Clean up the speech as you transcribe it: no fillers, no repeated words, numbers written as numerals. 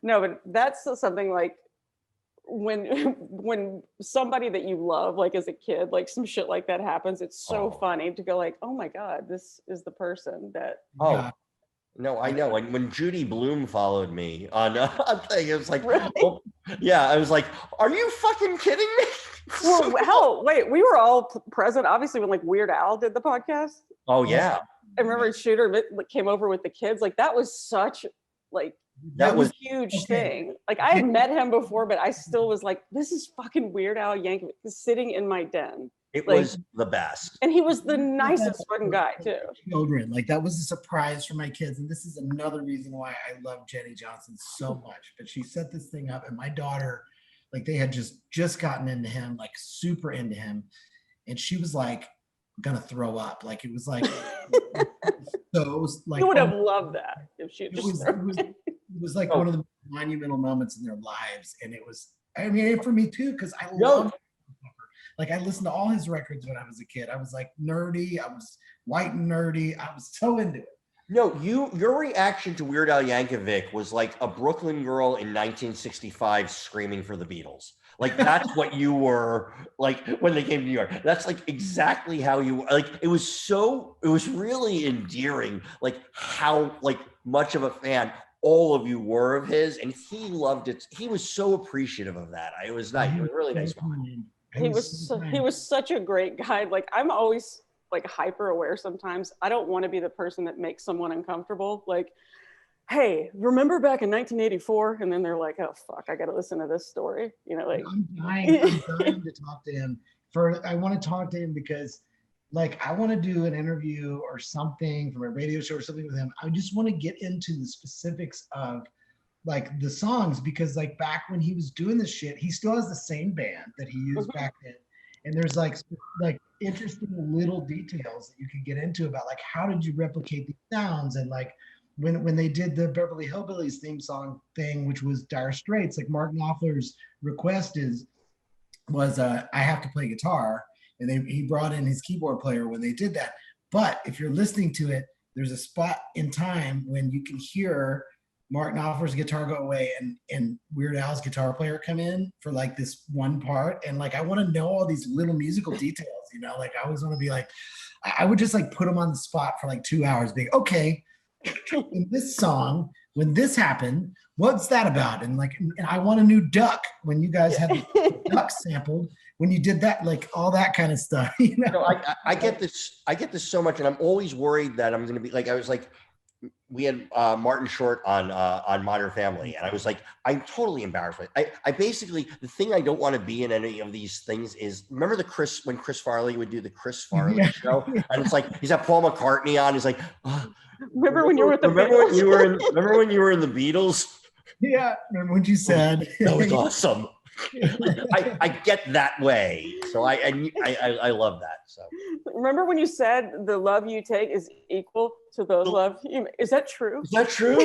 No, but that's something like when somebody that you love, like as a kid, like some shit like that happens, it's so funny to go like, oh my God, this is the person that. Oh, no, I know. And when Judy Blume followed me on a thing, it was like, Really? oh, yeah, I was like, are you fucking kidding me? Well, hell, wait, we were all present, obviously, when like Weird Al did the podcast. Oh, yeah. I remember Shooter came over with the kids. Like that was such like That was a huge thing. Like I had met him before, but I still was like, this is fucking Weird Al Yankovic sitting in my den. It like, was the best. And he was the nicest fucking guy too. Children, like that was a surprise for my kids. And this is another reason why I love Jenny Johnson so much. But she set this thing up and my daughter, like they had just gotten into him, like super into him. And she was like gonna throw up. Like it was like so it was like you would have loved that if she just it was like one of the monumental moments in their lives. And it was, I mean, for me too, because I love like I listened to all his records when I was a kid. I was like nerdy, I was white and nerdy, I was so into it. No, your reaction to Weird Al Yankovic was like a Brooklyn girl in 1965 screaming for the Beatles. Like that's what you were like when they came to New York. That's like exactly how you like. It was really endearing, like how like much of a fan all of you were of his, and he loved it. He was so appreciative of that. It was nice. It was really nice. He was such a great guy. Like I'm always like hyper aware sometimes. I don't want to be the person that makes someone uncomfortable. Like, hey, remember back in 1984? And then they're like, oh fuck, I gotta listen to this story. You know, like I'm dying to talk to him. I want to talk to him because like I want to do an interview or something from a radio show or something with him. I just want to get into the specifics of like the songs, because like back when he was doing this shit, he still has the same band that he used back then. And there's like interesting little details that you could get into about like how did you replicate these sounds, and like when they did the Beverly Hillbillies theme song thing, which was Dire Straits, like Mark Knopfler's request was I have to play guitar, and he brought in his keyboard player when they did that. But if you're listening to it, there's a spot in time when you can hear Mark Knopfler's guitar go away and Weird Al's guitar player come in for like this one part. And like, I want to know all these little musical details, you know, like I always want to be like, I would just like put them on the spot for like 2 hours, being okay, in this song, when this happened, what's that about? And like, and I want a new duck when you guys had the duck sampled, when you did that, like all that kind of stuff, you know? No, I get this so much, and I'm always worried that I'm going to be like, I was like, we had Martin Short on Modern Family, and I was like, I'm totally embarrassed. I basically, the thing I don't want to be in any of these things is, remember when Chris Farley would do the Chris Farley show, and it's like he's got Paul McCartney on. He's like, remember when you were with the Beatles? Remember when you were in the Beatles? Yeah, remember when you said that was awesome. I get that way, so I love that. So remember when you said the love you take is equal to the love you make? Is that true? Is that true?